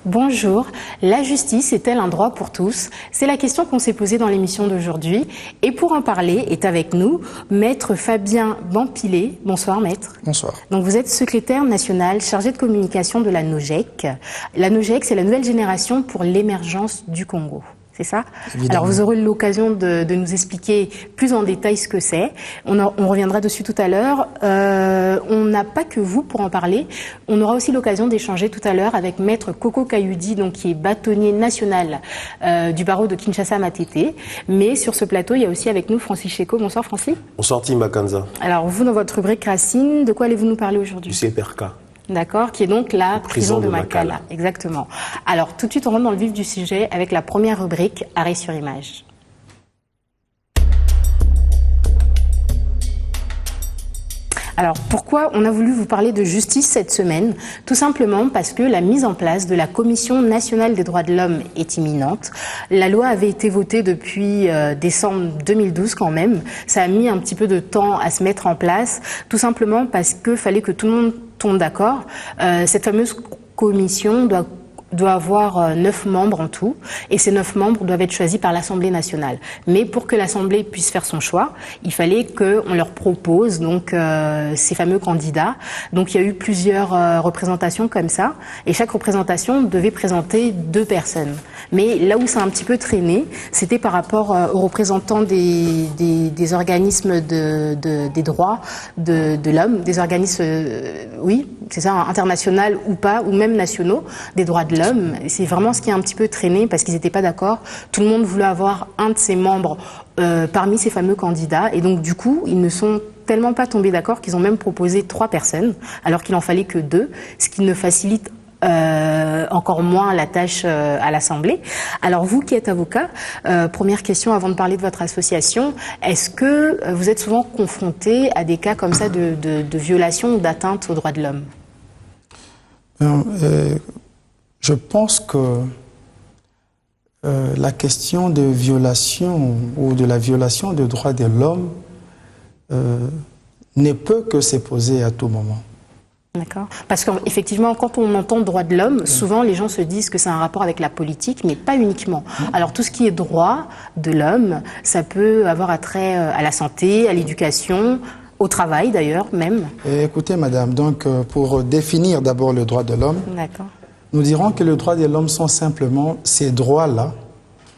Bonjour, la justice est-elle un droit pour tous? C'est la question qu'on s'est posée dans l'émission d'aujourd'hui. Et pour en parler, est avec nous Maître Fabien Bampilé. Bonsoir Maître. Bonsoir. Donc vous êtes secrétaire national chargé de communication de la NOGEC. La NOGEC, c'est la nouvelle génération pour l'émergence du Congo. C'est ça? Évidemment. Alors vous aurez l'occasion de nous expliquer plus en détail ce que c'est. On reviendra dessus tout à l'heure. On n'a pas que vous pour en parler. On aura aussi l'occasion d'échanger tout à l'heure avec Maître Koko Kayudi, donc qui est bâtonnier national du barreau de Kinshasa-Matete. Mais sur ce plateau, il y a aussi avec nous Francis Cheko. Bonsoir Francis. Bonsoir Tim Makanza. Alors vous, dans votre rubrique Racine, de quoi allez-vous nous parler aujourd'hui? Du CPRK. D'accord, qui est donc la prison de Makala. Exactement. Alors, tout de suite, on rentre dans le vif du sujet avec la première rubrique, Arrêt sur image. Alors, pourquoi on a voulu vous parler de justice cette semaine? Tout simplement parce que la mise en place de la Commission nationale des droits de l'homme est imminente. La loi avait été votée depuis décembre 2012 quand même. Ça a mis un petit peu de temps à se mettre en place, tout simplement parce qu'il fallait que tout le monde tombe d'accord. Cette fameuse commission doit avoir 9 membres en tout, et ces 9 membres doivent être choisis par l'Assemblée nationale. Mais pour que l'Assemblée puisse faire son choix, il fallait qu'on leur propose donc ces fameux candidats. Donc il y a eu plusieurs représentations comme ça, et chaque représentation devait présenter 2 personnes. Mais là où ça a un petit peu traîné, c'était par rapport aux représentants des organismes des droits de l'homme, des organismes, oui, c'est ça, internationaux ou pas, ou même nationaux, des droits de l'homme. C'est vraiment ce qui a un petit peu traîné parce qu'ils n'étaient pas d'accord. Tout le monde voulait avoir un de ses membres parmi ces fameux candidats. Et donc, du coup, ils ne sont tellement pas tombés d'accord qu'ils ont même proposé 3 personnes, alors qu'il en fallait que 2, ce qui ne facilite encore moins la tâche à l'Assemblée. Alors vous qui êtes avocat, première question avant de parler de votre association, est-ce que vous êtes souvent confronté à des cas comme ça de violation ou d'atteinte aux droits de l'homme? Je pense que la question de violation ou de la violation des droits de l'homme ne peut que se poser à tout moment. D'accord. Parce qu'effectivement, quand on entend droits de l'homme, souvent les gens se disent que c'est un rapport avec la politique, mais pas uniquement. Alors tout ce qui est droit de l'homme, ça peut avoir attrait à la santé, à l'éducation, au travail d'ailleurs même. Écoutez madame, donc pour définir d'abord le droit de l'homme, nous dirons que les droits de l'homme sont simplement ces droits-là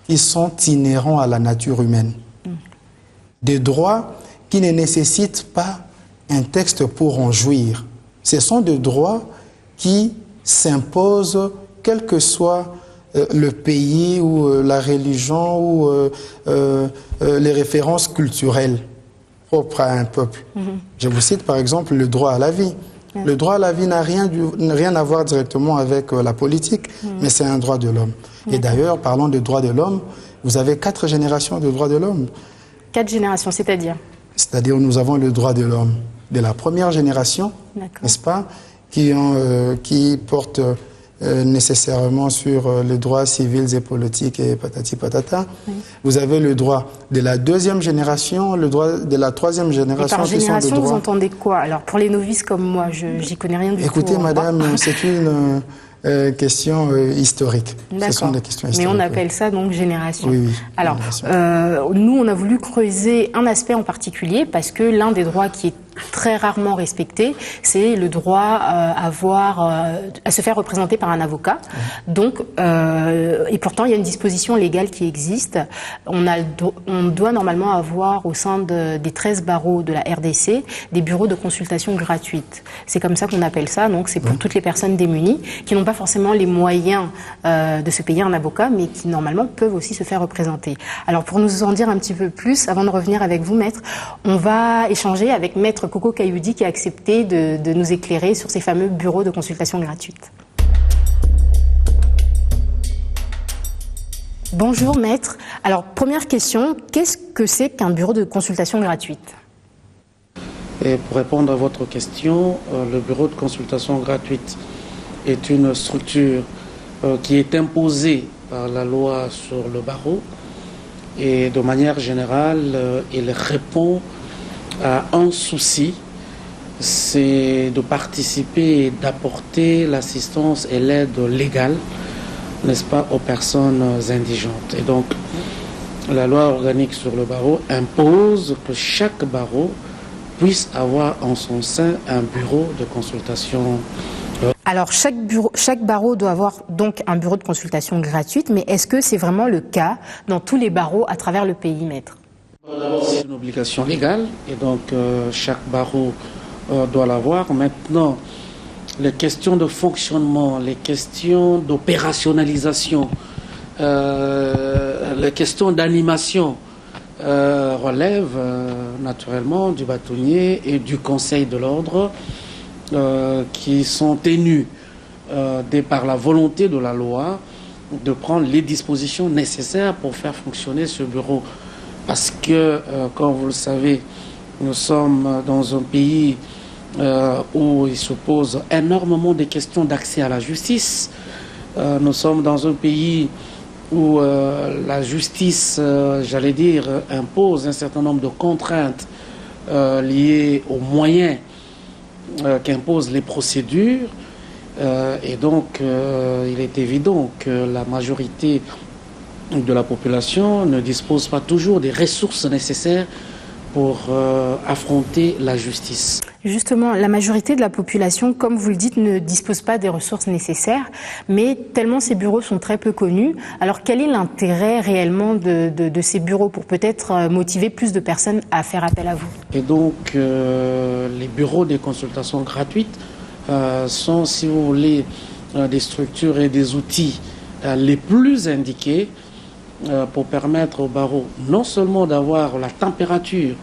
qui sont inhérents à la nature humaine. Des droits qui ne nécessitent pas un texte pour en jouir. Ce sont des droits qui s'imposent quel que soit le pays ou la religion ou les références culturelles propres à un peuple. Je vous cite par exemple le droit à la vie. Le droit à la vie n'a rien à voir directement avec la politique, mais c'est un droit de l'homme. Et d'ailleurs, parlant de droits de l'homme, vous avez 4 générations de droits de l'homme. 4 générations, c'est-à-dire? C'est-à-dire nous avons le droit de l'homme de la première génération, n'est-ce pas, qui porte nécessairement sur les droits civils et politiques et patati patata. Vous avez le droit de la deuxième génération, le droit de la troisième génération. Et par génération, vous entendez quoi? Alors pour les novices comme moi, j'y connais rien du tout. Écoutez, madame, c'est une question historique. Ce sont des questions historiques. Mais on appelle ça donc génération. Oui, oui. Alors, nous, on a voulu creuser un aspect en particulier parce que l'un des droits qui est très rarement respecté, c'est le droit à se faire représenter par un avocat. Donc, et pourtant, il y a une disposition légale qui existe. On doit normalement avoir au sein des 13 barreaux de la RDC des bureaux de consultation gratuites. C'est comme ça qu'on appelle ça. Donc, c'est pour toutes les personnes démunies qui n'ont pas forcément les moyens de se payer un avocat, mais qui normalement peuvent aussi se faire représenter. Alors, pour nous en dire un petit peu plus, avant de revenir avec vous, Maître, on va échanger avec Maître Koko Kayudi qui a accepté de nous éclairer sur ces fameux bureaux de consultation gratuite. Bonjour Maître. Alors première question, qu'est-ce que c'est qu'un bureau de consultation gratuite? Et pour répondre à votre question, le bureau de consultation gratuite est une structure qui est imposée par la loi sur le barreau et de manière générale, il répond à un souci, c'est de participer et d'apporter l'assistance et l'aide légale n'est-ce pas, aux personnes indigentes. Et donc, la loi organique sur le barreau impose que chaque barreau puisse avoir en son sein un bureau de consultation. Alors, chaque barreau doit avoir donc un bureau de consultation gratuite, mais est-ce que c'est vraiment le cas dans tous les barreaux à travers le pays, maître? D'abord, c'est une obligation légale, et donc chaque barreau doit l'avoir. Maintenant, les questions de fonctionnement, les questions d'opérationnalisation, les questions d'animation relèvent naturellement du bâtonnier et du conseil de l'ordre qui sont tenus par la volonté de la loi de prendre les dispositions nécessaires pour faire fonctionner ce bureau. Parce que, comme vous le savez, nous sommes dans un pays où il se pose énormément de questions d'accès à la justice. Nous sommes dans un pays où la justice, j'allais dire, impose un certain nombre de contraintes liées aux moyens qu'imposent les procédures. Et donc, il est évident que la majorité de la population ne dispose pas toujours des ressources nécessaires pour affronter la justice. Justement, la majorité de la population, comme vous le dites, ne dispose pas des ressources nécessaires, mais tellement ces bureaux sont très peu connus. Alors quel est l'intérêt réellement de ces bureaux pour peut-être motiver plus de personnes à faire appel à vous? Et donc, les bureaux des consultations gratuites sont, si vous voulez, des structures et des outils les plus indiqués pour permettre aux barreaux non seulement d'avoir la température,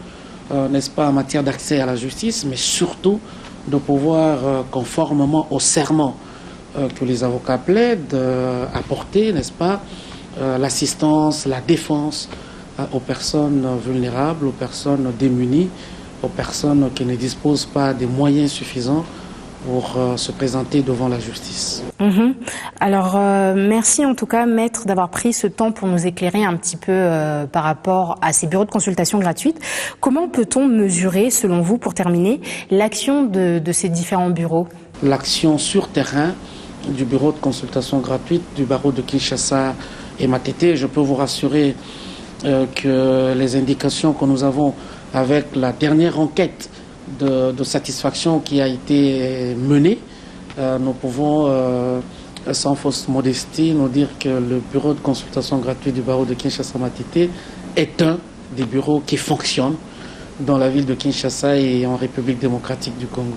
n'est-ce pas, en matière d'accès à la justice, mais surtout de pouvoir, conformément au serment que les avocats plaident, apporter, n'est-ce pas, l'assistance, la défense aux personnes vulnérables, aux personnes démunies, aux personnes qui ne disposent pas des moyens suffisants pour se présenter devant la justice. Alors, merci en tout cas, maître, d'avoir pris ce temps pour nous éclairer un petit peu par rapport à ces bureaux de consultation gratuites. Comment peut-on mesurer, selon vous, pour terminer, l'action de ces différents bureaux? L'action sur terrain du bureau de consultation gratuite du barreau de Kinshasa et Matete, je peux vous rassurer que les indications que nous avons avec la dernière enquête de satisfaction qui a été menée, nous pouvons, sans fausse modestie, nous dire que le bureau de consultation gratuite du barreau de Kinshasa-Matete est un des bureaux qui fonctionne dans la ville de Kinshasa et en République démocratique du Congo.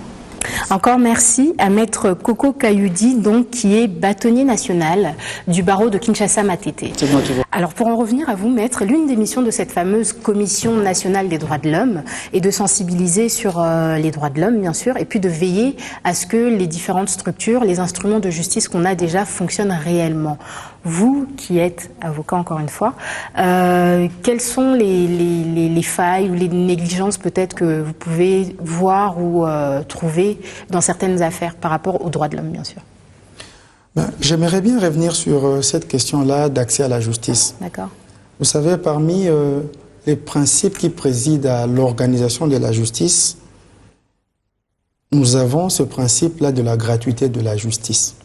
Encore merci à maître Koko Kayudi, donc, qui est bâtonnier national du barreau de Kinshasa-Matete. C'est moi qui vous... Alors pour en revenir à vous, maître, l'une des missions de cette fameuse Commission nationale des droits de l'homme est de sensibiliser sur les droits de l'homme, bien sûr, et puis de veiller à ce que les différentes structures, les instruments de justice qu'on a déjà fonctionnent réellement. Vous, qui êtes avocat encore une fois, quelles sont les failles ou les négligences peut-être que vous pouvez voir ou trouver dans certaines affaires par rapport aux droits de l'homme, bien sûr? J'aimerais bien revenir sur cette question-là d'accès à la justice. D'accord. Vous savez, parmi les principes qui président à l'organisation de la justice, nous avons ce principe-là de la gratuité de la justice.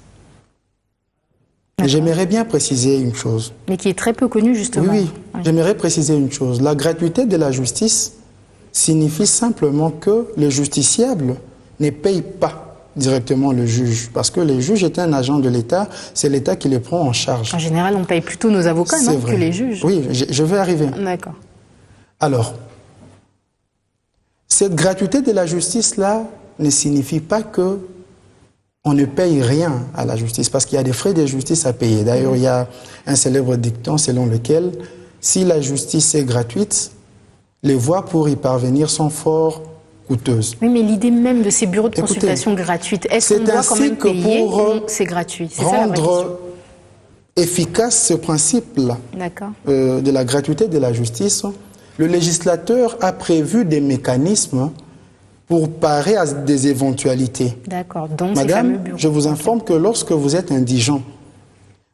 J'aimerais bien préciser une chose. Mais qui est très peu connue, justement. Oui, j'aimerais préciser une chose. La gratuité de la justice signifie simplement que le justiciable ne paye pas directement le juge. Parce que le juge est un agent de l'État, c'est l'État qui le prend en charge. En général, on paye plutôt nos avocats, non, que les juges. Oui, je vais arriver. D'accord. Alors, cette gratuité de la justice-là ne signifie pas que on ne paye rien à la justice, parce qu'il y a des frais de justice à payer. D'ailleurs, il y a un célèbre dicton selon lequel, si la justice est gratuite, les voies pour y parvenir sont fort coûteuses. Oui, mais l'idée même de ces bureaux de consultation gratuites, est-ce qu'on doit quand même payer ou c'est gratuit? C'est ça la vraie question. Rendre efficace ce principe-là de la gratuité de la justice, le législateur a prévu des mécanismes pour parer à des éventualités. D'accord. Donc, Madame, je vous informe que lorsque vous êtes indigent,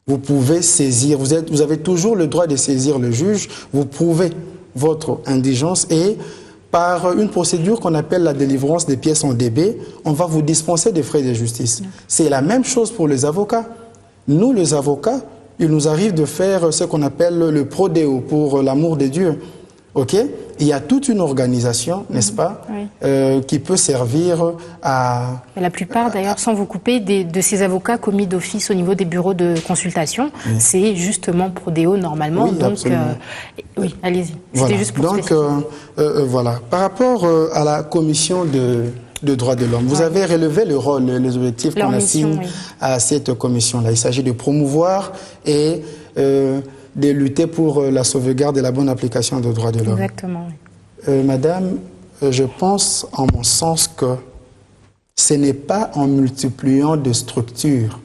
vous pouvez saisir, vous avez toujours le droit de saisir le juge, vous prouvez votre indigence et par une procédure qu'on appelle la délivrance des pièces en DB, on va vous dispenser des frais de justice. C'est la même chose pour les avocats. Nous, les avocats, il nous arrive de faire ce qu'on appelle le prodéo, pour l'amour de Dieu. Ok? Il y a toute une organisation, n'est-ce pas, qui peut servir à... La plupart, d'ailleurs, sans vous couper, de ces avocats commis d'office au niveau des bureaux de consultation, c'est justement Prodéo normalement. Oui, donc, oui, allez-y. C'était juste pour voilà. Par rapport à la commission de droits de l'homme, vous avez relevé le rôle, les objectifs qu'on assigne à cette commission-là. Il s'agit de promouvoir et de lutter pour la sauvegarde et la bonne application des droits de l'homme. Exactement. Madame, je pense, en mon sens, que ce n'est pas en multipliant de structures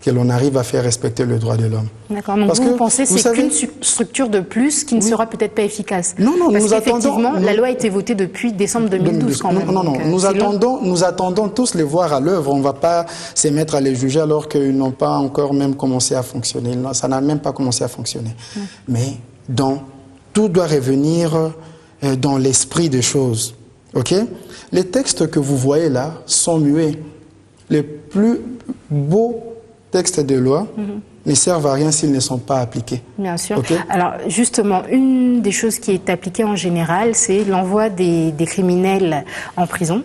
que l'on arrive à faire respecter le droit de l'homme. D'accord, donc vous pensez que c'est qu'une structure de plus qui ne sera peut-être pas efficace? Non, non, parce qu'effectivement, la loi a été votée depuis décembre 2012 quand même. Non, non, nous attendons tous les voir à l'œuvre. On ne va pas se mettre à les juger alors qu'ils n'ont pas encore même commencé à fonctionner. Ça n'a même pas commencé à fonctionner. Mais tout doit revenir dans l'esprit des choses. Ok? Les textes que vous voyez là sont muets. Les plus beaux textes de loi ne servent à rien s'ils ne sont pas appliqués. Bien sûr. Okay. Alors justement, une des choses qui est appliquée en général, c'est l'envoi des criminels en prison.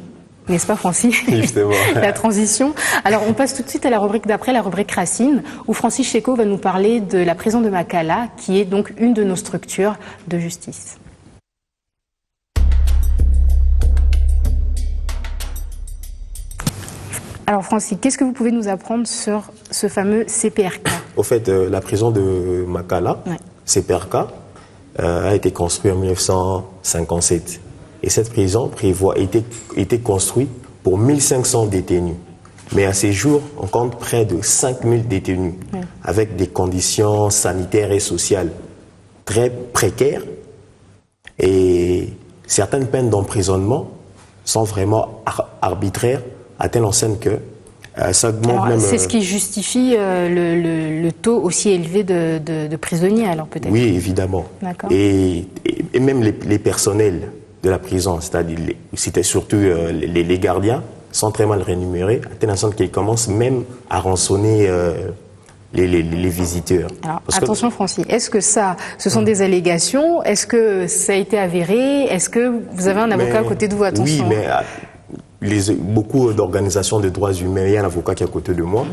N'est-ce pas, Francis? Justement. La transition. Alors, on passe tout de suite à la rubrique d'après, la rubrique Racine, où Francis Cheko va nous parler de la prison de Makala, qui est donc une de nos structures de justice. Alors Francis, qu'est-ce que vous pouvez nous apprendre sur ce fameux CPRK? Au fait, la prison de Makala, CPRK, a été construite en 1957. Et cette prison était construite pour 1500 détenus. Mais à ces jours, on compte près de 5000 détenus, avec des conditions sanitaires et sociales très précaires. Et certaines peines d'emprisonnement sont vraiment arbitraires, à telle enseigne que ça augmente même... C'est ce qui justifie le taux aussi élevé de prisonniers, alors peut-être? Oui, évidemment. Et même les personnels de la prison, c'était surtout les gardiens, sont très mal rémunérés, à telle enseigne qu'ils commencent même à rançonner les visiteurs. Alors, attention Francis, est-ce que ce sont des allégations? Est-ce que ça a été avéré? Est-ce que vous avez un avocat à côté de vous? Attention. Oui, mais... beaucoup d'organisations de droits humains, il y a un avocat qui est à côté de moi,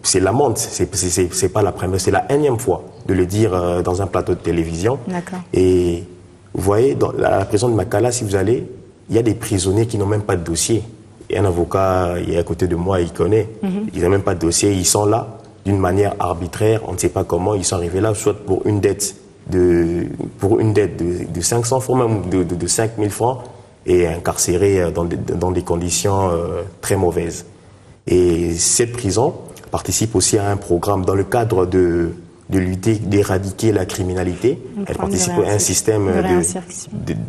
c'est la montre, c'est pas la première, c'est la énième fois de le dire dans un plateau de télévision. Et vous voyez, dans la prison de Makala, si vous allez, il y a des prisonniers qui n'ont même pas de dossier. Et un avocat, il est à côté de moi, il connaît, ils n'ont même pas de dossier, ils sont là d'une manière arbitraire, on ne sait pas comment, ils sont arrivés là, soit pour une dette de 500 francs, même de 5000 francs, et incarcérés dans des conditions très mauvaises. Et cette prison participe aussi à un programme dans le cadre de lutter, d'éradiquer la criminalité. Elle participe à un système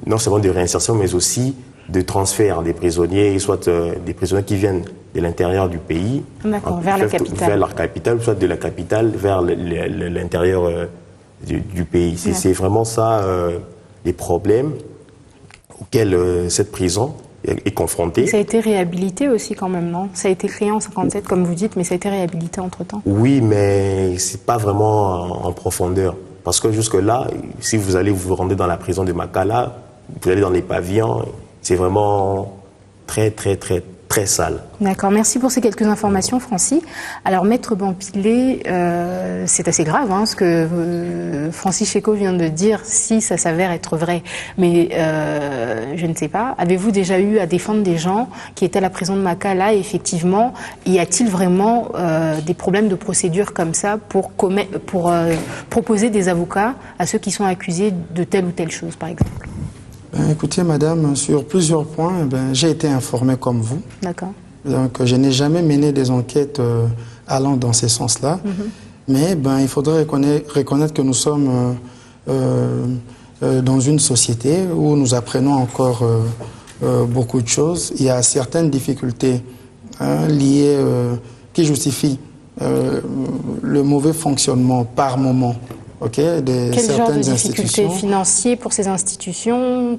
non seulement de réinsertion, mais aussi de transfert des prisonniers, soit des prisonniers qui viennent de l'intérieur du pays, vers la capitale, soit de la capitale vers l'intérieur du pays. C'est vraiment ça les problèmes auquel cette prison est confrontée. Ça a été réhabilité aussi quand même, non? Ça a été créé en 57, comme vous dites, mais ça a été réhabilité entre-temps. Oui, mais c'est pas vraiment en profondeur. Parce que jusque-là, si vous allez vous rendre dans la prison de Makala, vous allez dans les pavillons, c'est vraiment très, très, très, très sale. D'accord, merci pour ces quelques informations, Francis. Alors, Maître Bampilé, c'est assez grave ce que Francis Cheko vient de dire, si ça s'avère être vrai. Mais je ne sais pas, avez-vous déjà eu à défendre des gens qui étaient à la prison de Makala? Et effectivement, y a-t-il vraiment des problèmes de procédure comme ça pour proposer des avocats à ceux qui sont accusés de telle ou telle chose, par exemple? Écoutez, madame, sur plusieurs points, j'ai été informé comme vous. D'accord. Donc, je n'ai jamais mené des enquêtes allant dans ce sens-là. Mais il faudrait reconnaître que nous sommes dans une société où nous apprenons encore beaucoup de choses. Il y a certaines difficultés liées qui justifient le mauvais fonctionnement par moment. Quel genre de difficultés financières pour ces institutions?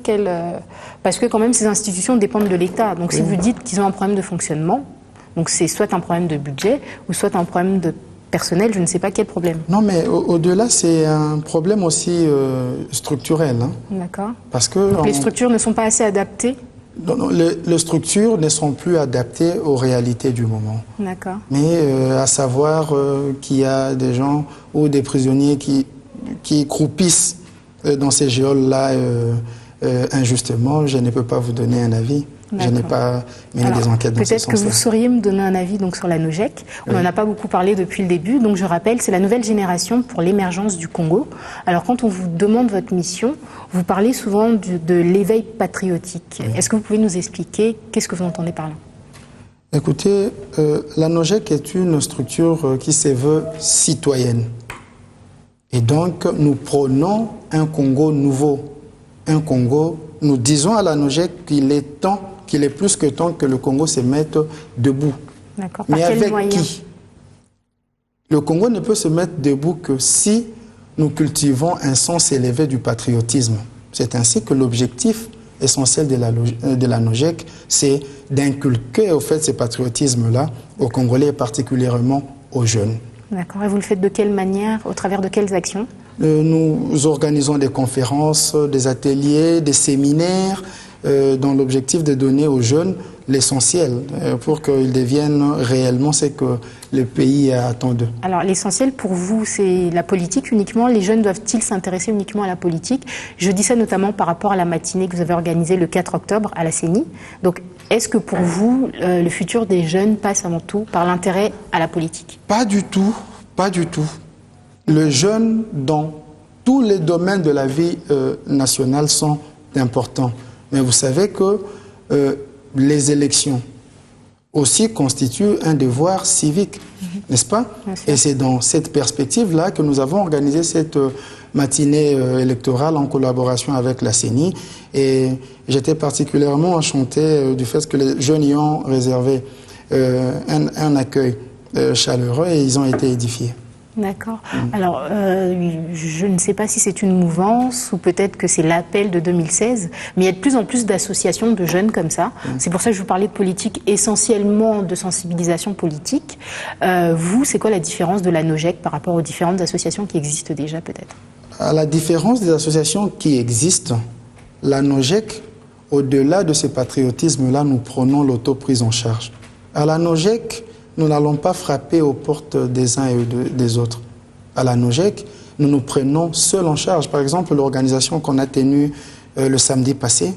Parce que quand même ces institutions dépendent de l'État. Donc si vous dites qu'ils ont un problème de fonctionnement, donc c'est soit un problème de budget ou soit un problème personnel, je ne sais pas quel problème. Non, mais au-delà, c'est un problème aussi structurel. Hein. D'accord. Parce que donc les structures ne sont pas assez adaptées? Non, les structures ne sont plus adaptées aux réalités du moment. D'accord. Mais à savoir qu'il y a des gens ou des prisonniers qui croupissent dans ces geôles-là injustement, je ne peux pas vous donner un avis. Je n'ai pas mené des enquêtes dans ce sens-là. Peut-être que vous sauriez me donner un avis donc, sur la NOJEC. On n'en a pas beaucoup parlé depuis le début. Donc je rappelle, c'est la nouvelle génération pour l'émergence du Congo. Alors quand on vous demande votre mission, vous parlez souvent de l'éveil patriotique. Est-ce que vous pouvez nous expliquer qu'est-ce que vous entendez par là? Écoutez, la NOJEC est une structure qui se veut citoyenne. Et donc nous prônons un Congo nouveau. Un Congo, nous disons à la NOJEC qu'il est temps, qu'il est plus que temps que le Congo se mette debout. D'accord. Mais avec qui? Le Congo ne peut se mettre debout que si nous cultivons un sens élevé du patriotisme. C'est ainsi que l'objectif essentiel de la NOJEC, c'est d'inculquer au fait ce patriotisme-là aux Congolais et particulièrement aux jeunes. D'accord. Et vous le faites de quelle manière? Au travers de quelles actions? Nous organisons des conférences, des ateliers, des séminaires, dans l'objectif de donner aux jeunes l'essentiel pour qu'ils deviennent réellement ce que le pays attend d'eux. Alors l'essentiel pour vous, c'est la politique uniquement? Les jeunes doivent-ils s'intéresser uniquement à la politique? Je dis ça notamment par rapport à la matinée que vous avez organisée le 4 octobre à la CENI. Donc est-ce que pour vous, le futur des jeunes passe avant tout par l'intérêt à la politique? Pas du tout, pas du tout. Les jeunes, dans tous les domaines de la vie nationale, sont importants. Mais vous savez que les élections aussi constituent un devoir civique, n'est-ce pas? Et c'est dans cette perspective-là que nous avons organisé cette matinée électorale en collaboration avec la CENI. Et j'étais particulièrement enchanté du fait que les jeunes y ont réservé un accueil chaleureux et ils ont été édifiés. D'accord. Alors, je ne sais pas si c'est une mouvance ou peut-être que c'est l'appel de 2016, mais il y a de plus en plus d'associations de jeunes comme ça. C'est pour ça que je vous parlais de politique, essentiellement de sensibilisation politique. Vous, c'est quoi la différence de la NOJEC par rapport aux différentes associations qui existent déjà peut-être? À la différence des associations qui existent, la NOJEC, au-delà de ce patriotisme-là, nous prenons l'autoprise en charge. À la NOJEC, nous n'allons pas frapper aux portes des uns et des autres. À la NOJEC, nous nous prenons seuls en charge. Par exemple, l'organisation qu'on a tenue le samedi passé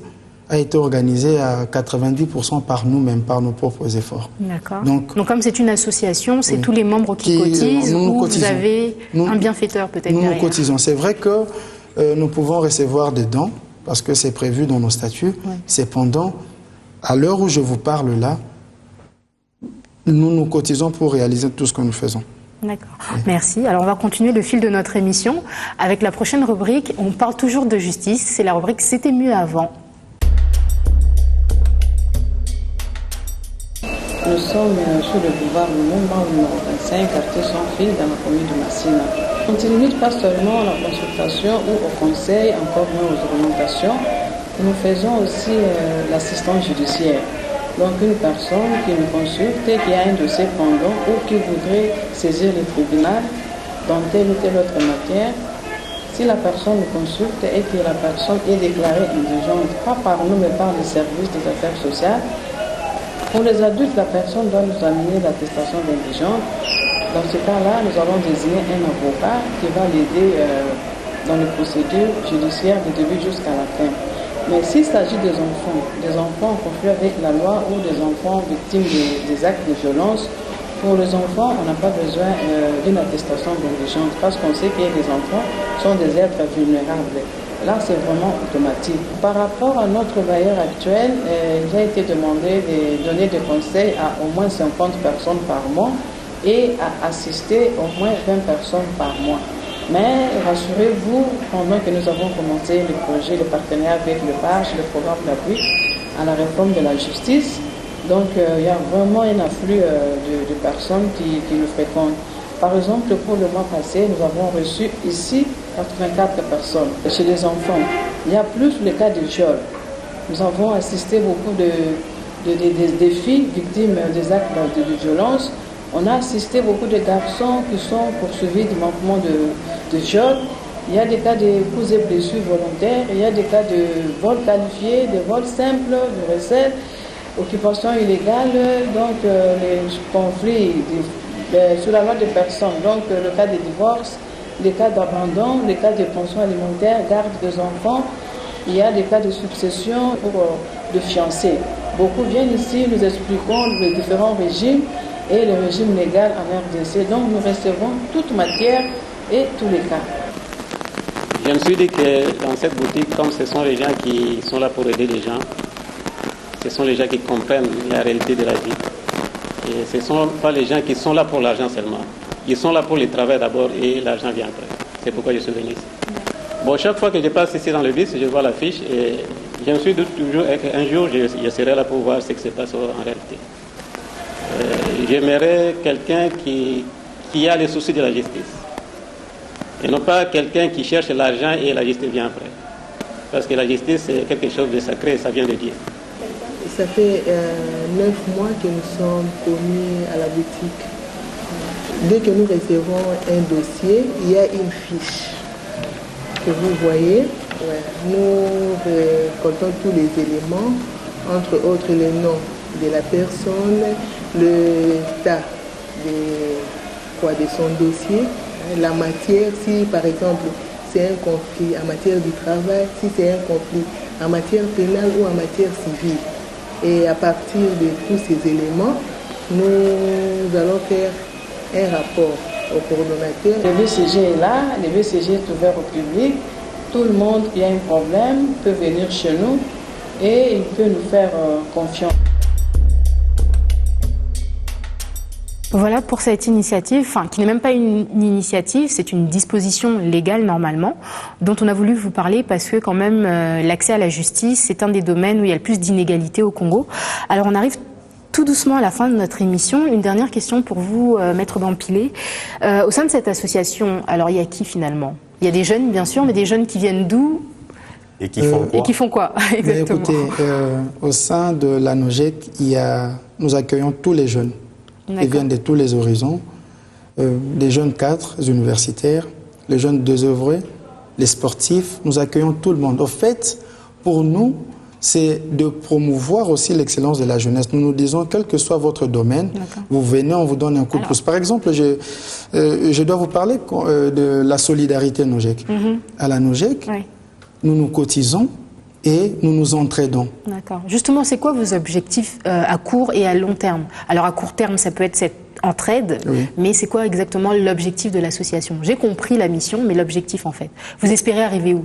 a été organisée à 90% par nous-mêmes, par nos propres efforts. D'accord. Donc comme c'est une association, c'est tous les membres qui cotisent ou vous avez un bienfaiteur peut-être derrière? Nous cotisons. C'est vrai que nous pouvons recevoir des dons parce que c'est prévu dans nos statuts. Cependant, à l'heure où je vous parle là, nous cotisons pour réaliser tout ce que nous faisons. D'accord. Merci. Alors on va continuer le fil de notre émission avec la prochaine rubrique. On parle toujours de justice. C'est la rubrique C'était mieux avant. Nous sommes sur le boulevard Lumumba, numéro 25, quartier Sans-Fil, dans la commune de Massina. On ne limite pas seulement à la consultation ou au conseil, encore moins aux orientations. Nous faisons aussi l'assistance judiciaire. Donc une personne qui nous consulte et qui a un dossier pendant ou qui voudrait saisir le tribunal dans telle ou telle autre matière, si la personne nous consulte et que la personne est déclarée indigente, pas par nous mais par les services des affaires sociales, pour les adultes, la personne doit nous amener l'attestation d'indigence. Dans ce cas-là, nous allons désigner un avocat qui va l'aider dans les procédures judiciaires du début jusqu'à la fin. Mais s'il s'agit des enfants en conflit avec la loi ou des enfants victimes des actes de violence, pour les enfants, on n'a pas besoin d'une attestation d'indigence parce qu'on sait que les enfants sont des êtres vulnérables. Là, c'est vraiment automatique. Par rapport à notre bailleur actuel, il a été demandé de donner des conseils à au moins 50 personnes par mois et à assister au moins 20 personnes par mois. Mais rassurez-vous, pendant que nous avons commencé le projet, le partenariat avec le PACH, le programme d'appui à la réforme de la justice, donc il y a vraiment un afflux de personnes qui nous fréquentent. Par exemple, pour le mois passé, nous avons reçu ici 84 personnes. Chez les enfants, il y a plus le cas de viol. Nous avons assisté beaucoup de filles victimes des actes de violence On a assisté beaucoup de garçons qui sont poursuivis du manquement de viol. Il y a des cas de coups et blessures volontaires, il y a des cas de vol qualifié, de vol simple, de recel, occupation illégale, donc les conflits sur la loi des personnes, donc le cas de divorce, les cas d'abandon, les cas de pension alimentaire, garde des enfants, il y a des cas de succession pour de fiancés. Beaucoup viennent ici, nous expliquons les différents régimes et le régime légal en RDC. Donc nous recevons toute matière et tous les cas. Je me suis dit que dans cette boutique, comme ce sont les gens qui sont là pour aider les gens, ce sont les gens qui comprennent la réalité de la vie. Et ce ne sont pas les gens qui sont là pour l'argent seulement. Ils sont là pour le travail d'abord et l'argent vient après. C'est pourquoi je suis venu ici. Bon, chaque fois que je passe ici dans le bus, je vois l'affiche et je me suis dit toujours qu'un jour, je serai là pour voir ce qui se passe en réalité. J'aimerais quelqu'un qui a les soucis de la justice. Et non pas quelqu'un qui cherche l'argent et la justice vient après. Parce que la justice, c'est quelque chose de sacré, ça vient de Dieu. Ça fait 9 mois que nous sommes commis à la boutique. Dès que nous recevons un dossier, il y a une fiche que vous voyez. Nous récoltons tous les éléments, entre autres le nom de la personne, l'état de son dossier, la matière, si par exemple c'est un conflit en matière du travail, si c'est un conflit en matière pénale ou en matière civile. Et à partir de tous ces éléments, nous allons faire un rapport au coordonnateur. Le BCG est là, le BCG est ouvert au public. Tout le monde qui a un problème peut venir chez nous et il peut nous faire confiance. Voilà pour cette initiative, qui n'est même pas une initiative, c'est une disposition légale normalement, dont on a voulu vous parler parce que quand même l'accès à la justice, c'est un des domaines où il y a le plus d'inégalités au Congo. Alors on arrive tout doucement à la fin de notre émission. Une dernière question pour vous, Maître Dampilé. Au sein de cette association, alors il y a qui finalement? Il y a des jeunes bien sûr, mais des jeunes qui viennent d'où? Et qui font quoi? Et qui font quoi exactement. Écoutez, au sein de la NOGEC, nous accueillons tous les jeunes. Ils viennent de tous les horizons, des jeunes cadres universitaires, les jeunes désœuvrés, les sportifs, nous accueillons tout le monde. Au fait, pour nous, c'est de promouvoir aussi l'excellence de la jeunesse. Nous nous disons, quel que soit votre domaine, vous venez, on vous donne un coup de pouce. Par exemple, je dois vous parler de la solidarité NOGEC. À la NOGEC, nous nous cotisons et nous nous entraidons. D'accord. Justement, c'est quoi vos objectifs à court et à long terme? Alors à court terme, ça peut être cette entraide, mais c'est quoi exactement l'objectif de l'association? J'ai compris la mission, mais l'objectif en fait. Vous espérez arriver où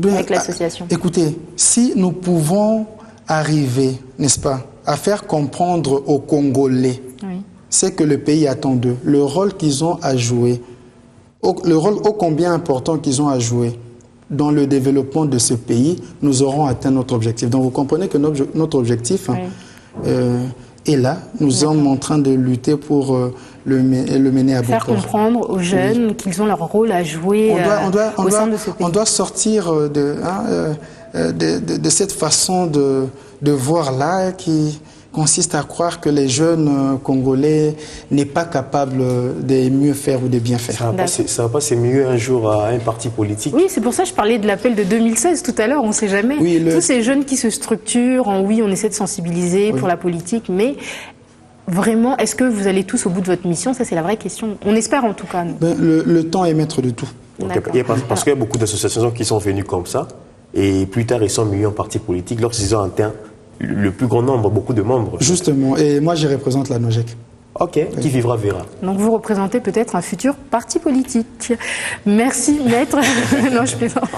avec l'association? Écoutez, si nous pouvons arriver, n'est-ce pas, à faire comprendre aux Congolais ce que le pays attend d'eux, le rôle qu'ils ont à jouer, le rôle ô combien important qu'ils ont à jouer dans le développement de ce pays, nous aurons atteint notre objectif. Donc vous comprenez que notre objectif est là. Nous sommes en train de lutter pour le mener à bon port. Faire comprendre aux jeunes qu'ils ont leur rôle à jouer au sein de ce pays. On doit sortir de cette façon de voir là qui consiste à croire que les jeunes Congolais n'est pas capables de mieux faire ou de bien faire. Ça va pas c'est mieux un jour à un parti politique. Oui, c'est pour ça que je parlais de l'appel de 2016 tout à l'heure, on ne sait jamais. Tous ces jeunes qui se structurent, on essaie de sensibiliser pour la politique, mais vraiment, est-ce que vous allez tous au bout de votre mission? Ça, c'est la vraie question. On espère en tout cas. Le temps est maître de tout. Parce qu'il y a beaucoup d'associations qui sont venues comme ça, et plus tard, ils sont mis en parti politique lorsqu'ils ont atteint le plus grand nombre, beaucoup de membres. Justement, et moi je représente la NOGEC. Ok, qui vivra verra. Donc vous représentez peut-être un futur parti politique. Merci Maître. Non, je plaisante.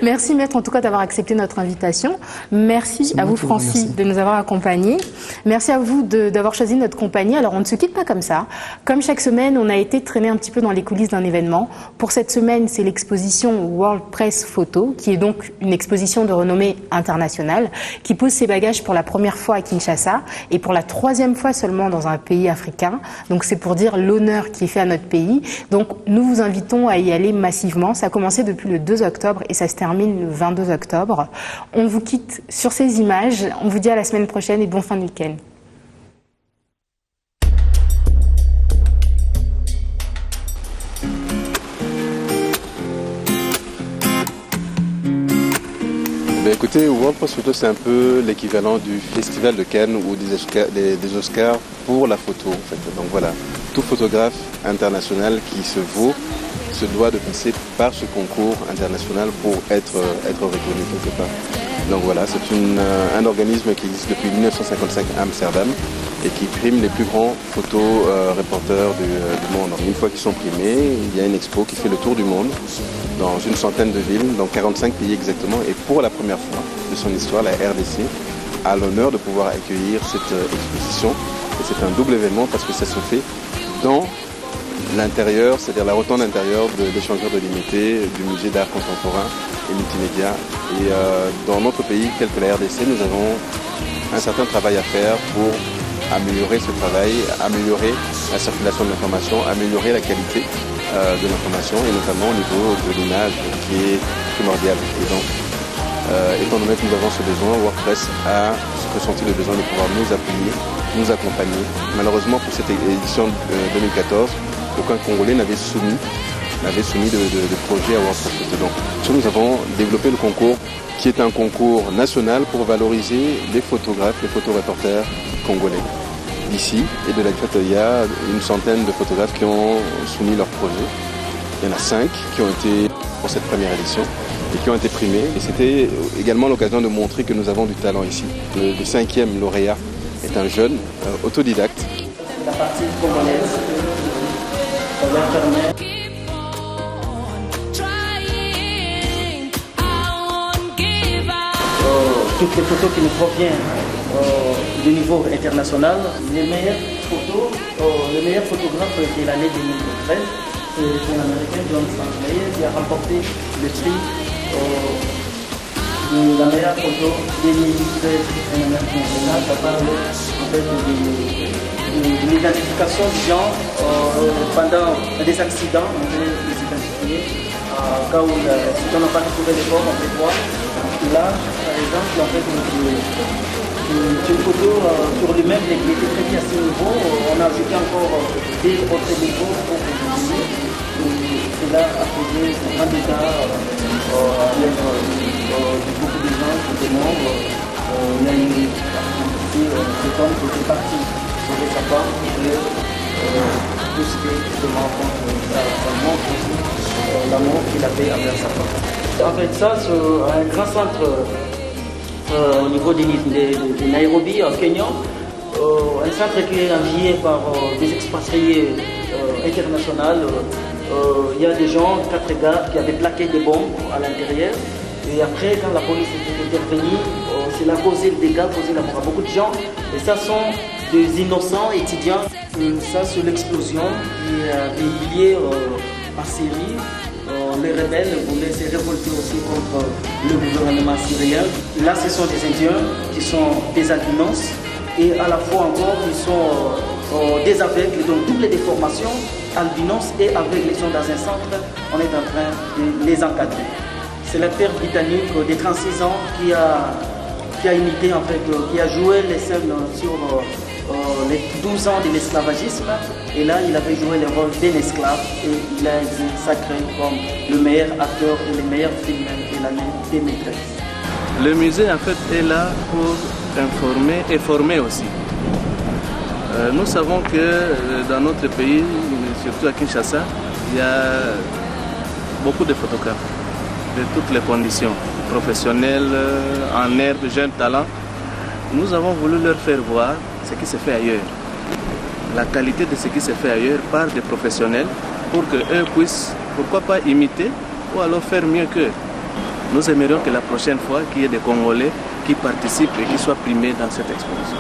Merci Maître en tout cas d'avoir accepté notre invitation. Merci à vous Francis de nous avoir accompagnés. Merci à vous d'avoir choisi notre compagnie. Alors on ne se quitte pas comme ça. Comme chaque semaine, on a été traîné un petit peu dans les coulisses d'un événement. Pour cette semaine, c'est l'exposition World Press Photo, qui est donc une exposition de renommée internationale, qui pose ses bagages pour la première fois à Kinshasa et pour la 3e fois seulement dans un pays africain. Donc c'est pour dire l'honneur qui est fait à notre pays. Donc nous vous invitons à y aller massivement. Ça a commencé depuis le 2 octobre et ça se termine le 22 octobre. On vous quitte sur ces images. On vous dit à la semaine prochaine et bon fin de week-end. Écoutez, World Press Photo, c'est un peu l'équivalent du Festival de Cannes ou des Oscars pour la photo. En fait. Donc voilà, tout photographe international qui se vaut se doit de passer par ce concours international pour être reconnu quelque part. Donc voilà, c'est un organisme qui existe depuis 1955 à Amsterdam et qui prime les plus grands reporters du monde. Donc, une fois qu'ils sont primés, il y a une expo qui fait le tour du monde dans une centaine de villes, dans 45 pays exactement. Et pour la première fois de son histoire, la RDC a l'honneur de pouvoir accueillir cette exposition. Et c'est un double événement parce que ça se fait dans l'intérieur, c'est-à-dire la rotonde intérieure de l'échangeur de l'IMT, du musée d'art contemporain et multimédia. Et dans notre pays, tel que la RDC, nous avons un certain travail à faire pour améliorer ce travail, améliorer la circulation de l'information, améliorer la qualité de l'information et notamment au niveau de l'image qui est primordial. Et donc, étant donné que nous avons ce besoin, WordPress a ressenti le besoin de pouvoir nous appuyer, nous accompagner. Malheureusement, pour cette édition 2014, aucun Congolais n'avait soumis de projet à WordPress. Donc, nous avons développé le concours qui est un concours national pour valoriser les photographes, les photoreporters congolais. D'ici et de la Crète, il y a une centaine de photographes qui ont soumis leur projet. Il y en a 5 qui ont été pour cette première édition et qui ont été primés. Et c'était également l'occasion de montrer que nous avons du talent ici. Le 5e lauréat est un jeune autodidacte. La partie congolaise, ça va permettre toutes les photos qui nous proviennent du niveau international. Les meilleurs photographes de l'année 2013, c'est l'Américain John Stanley qui a remporté le prix de la meilleure photo 2013 international. Ça parle en fait de l'identification des gens pendant des accidents. On peut les identifier. Cas où si on n'a pas trouvé les corps, on peut voir. Là, par exemple, en fait, c'est une photo sur lui-même qui était traitée à ce niveau. On a ajouté encore des autres niveaux pour vérifier. Cela a posé un grand dégât avec beaucoup de gens qui demandent. Il y a une activité, cet homme qui était parti sauver sa femme et tout ce qui demande ça montre aussi l'amour qu'il avait envers sa femme. En fait, ça, c'est un grand centre au niveau de Nairobi, au Kenya. Un centre qui est envié par des expatriés internationaux. Il y a des gens, 4 gars, qui avaient plaqué des bombes à l'intérieur. Et après, quand la police est intervenue, cela a causé le dégât, causé la mort à beaucoup de gens. Et ça sont des innocents étudiants. Ça, c'est l'explosion qui est véhiculée par série. Les rebelles voulaient se révolter aussi contre le gouvernement syrien. Là, ce sont des Indiens qui sont des albinos et à la fois encore, ils sont des aveugles, donc double déformation, albinos et aveugles. Ils sont dans un centre, on est en train de les encadrer. C'est l'acteur britannique de 36 ans qui a imité, en fait, qui a joué les scènes sur les 12 ans de l'esclavagisme. Et là, il avait joué le rôle d'un esclave et il a été sacré comme le meilleur acteur et le meilleur film de l'année 2013. Le musée, en fait, est là pour informer et former aussi. Nous savons que dans notre pays, surtout à Kinshasa, il y a beaucoup de photographes de toutes les conditions, professionnels, en herbe, jeunes talents. Nous avons voulu leur faire voir ce qui se fait ailleurs. La qualité de ce qui se fait ailleurs par des professionnels pour qu'eux puissent, pourquoi pas, imiter ou alors faire mieux qu'eux. Nous aimerions que la prochaine fois, qu'il y ait des Congolais qui participent et qui soient primés dans cette exposition.